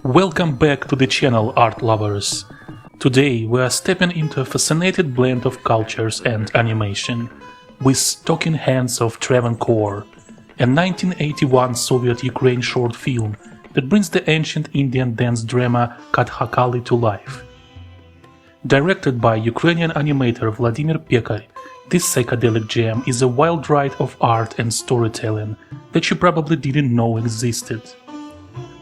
Welcome back to the channel, art lovers. Today we are stepping into a fascinating blend of cultures and animation with Talking Hands of Travancore, a 1981 Soviet-Ukraine short film that brings the ancient Indian dance drama Kathakali to life. Directed by Ukrainian animator Vladimir Pekar, this psychedelic gem is a wild ride of art and storytelling that you probably didn't know existed.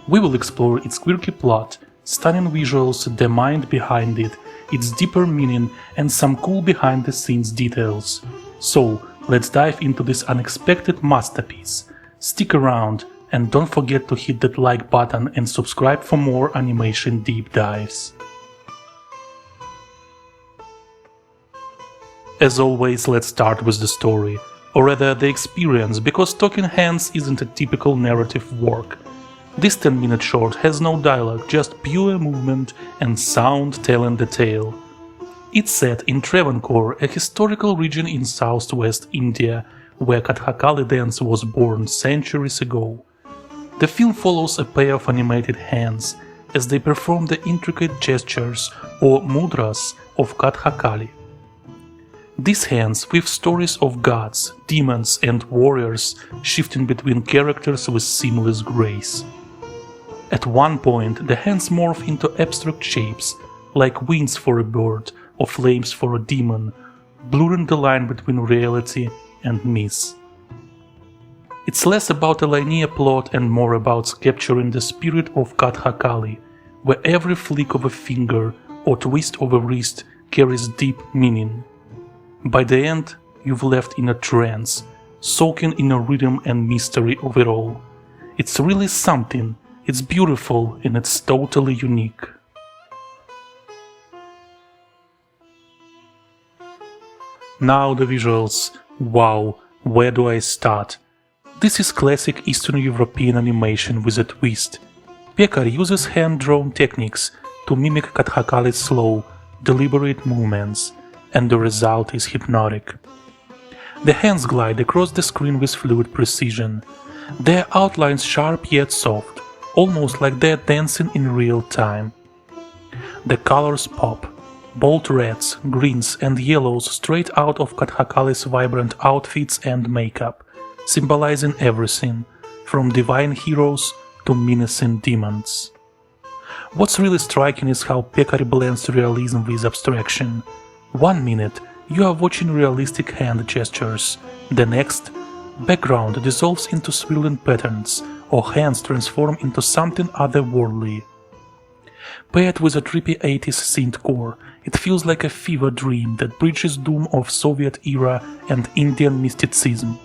We will explore its quirky plot, stunning visuals, the mind behind it, its deeper meaning, and some cool behind-the-scenes details. So, let's dive into this unexpected masterpiece. Stick around and don't forget to hit that like button and subscribe for more animation deep dives. As always, let's start with the story, or rather the experience, because Talking Hands isn't a typical narrative work. This 10-minute short has no dialogue, just pure movement and sound telling the tale. It's set in Travancore, a historical region in southwest India, where Kathakali dance was born centuries ago. The film follows a pair of animated hands as they perform the intricate gestures or mudras of Kathakali. These hands weave stories of gods, demons and warriors, shifting between characters with seamless grace. At one point, the hands morph into abstract shapes, like wings for a bird or flames for a demon, blurring the line between reality and myth. It's less about a linear plot and more about capturing the spirit of Kathakali, where every flick of a finger or twist of a wrist carries deep meaning. By the end, you've left in a trance, soaking in a rhythm and mystery of it all. It's really something. It's beautiful and it's totally unique. Now the visuals. Wow, where do I start? This is classic Eastern European animation with a twist. Pekar uses hand-drawn techniques to mimic Kathakali's slow, deliberate movements, and the result is hypnotic. The hands glide across the screen with fluid precision, their outlines sharp yet soft, almost like they're dancing in real time. The colors pop, bold reds, greens and yellows straight out of Kathakali's vibrant outfits and makeup, symbolizing everything, from divine heroes to menacing demons. What's really striking is how Pekar blends realism with abstraction. 1 minute you are watching realistic hand gestures, the next, background dissolves into swirling patterns, or hands transform into something otherworldly. Paired with a trippy 80s synthcore, it feels like a fever dream that bridges doom of Soviet era and Indian mysticism.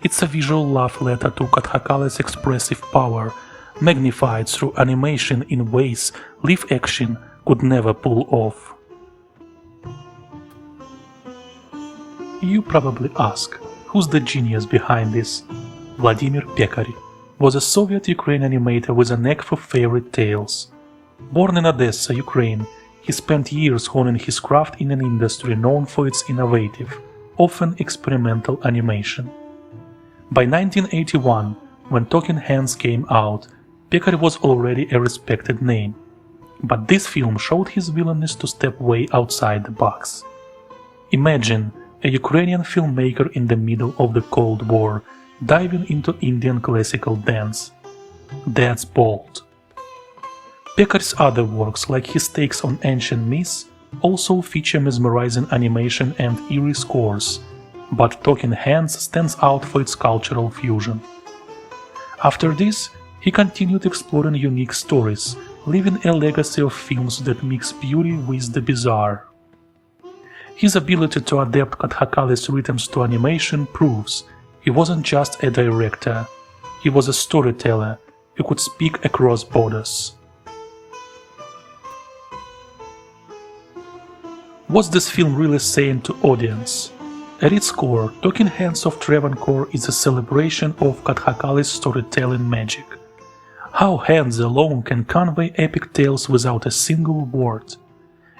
It's a visual love letter to Kathakali's expressive power, magnified through animation in ways live action could never pull off. You probably ask, who's the genius behind this? Vladimir Pekar was a Soviet-Ukraine animator with a knack for fairy tales. Born in Odessa, Ukraine, he spent years honing his craft in an industry known for its innovative, often experimental animation. By 1981, when Talking Hands came out, Pekar was already a respected name, but this film showed his willingness to step way outside the box. Imagine a Ukrainian filmmaker in the middle of the Cold War diving into Indian classical dance. That's bold. Pekar's other works, like his takes on ancient myths, also feature mesmerizing animation and eerie scores, but Talking Hands stands out for its cultural fusion. After this, he continued exploring unique stories, leaving a legacy of films that mix beauty with the bizarre. His ability to adapt Kathakali's rhythms to animation proves he wasn't just a director, he was a storyteller who could speak across borders. What's this film really saying to audience? At its core, Talking Hands of Travancore is a celebration of Kathakali's storytelling magic. How hands alone can convey epic tales without a single word.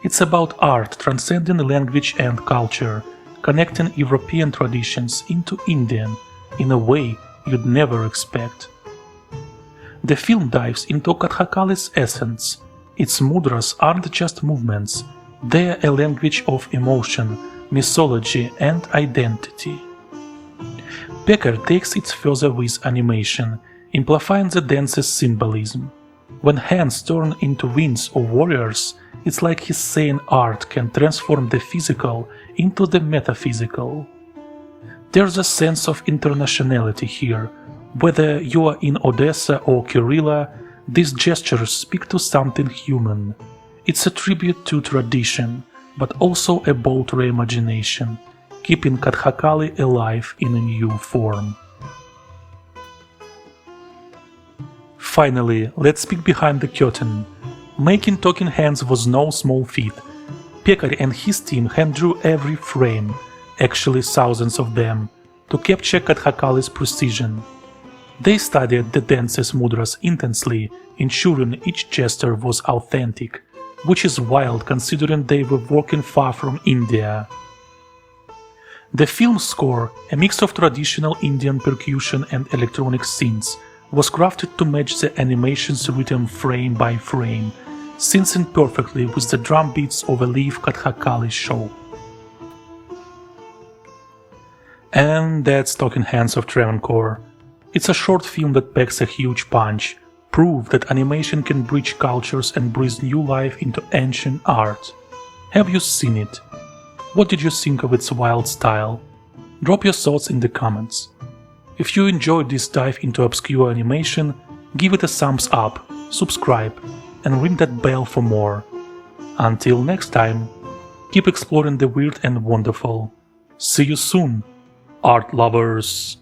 It's about art transcending language and culture, connecting European traditions into Indian in a way you'd never expect. The film dives into Kathakali's essence. Its mudras aren't just movements, they're a language of emotion, mythology and identity. Becker takes it further with animation, amplifying the dance's symbolism. When hands turn into wings or warriors, it's like he's saying art can transform the physical into the metaphysical. There's a sense of internationality here. Whether you are in Odessa or Kirilla, these gestures speak to something human. It's a tribute to tradition, but also a bold reimagination, keeping Kathakali alive in a new form. Finally, let's peek behind the curtain. Making Talking Hands was no small feat. Pekar and his team hand-drew every frame, actually thousands of them, to capture Kathakali's precision. They studied the dance's mudras intensely, ensuring each gesture was authentic, which is wild considering they were working far from India. The film's score, a mix of traditional Indian percussion and electronic synths, was crafted to match the animation's rhythm frame by frame, syncing perfectly with the drum beats of a live Kathakali show. And that's Talking Hands of Travancore. It's a short film that packs a huge punch, proof that animation can bridge cultures and breathe new life into ancient art. Have you seen it? What did you think of its wild style? Drop your thoughts in the comments. If you enjoyed this dive into obscure animation, give it a thumbs up, subscribe, and ring that bell for more. Until next time, keep exploring the weird and wonderful. See you soon, art lovers!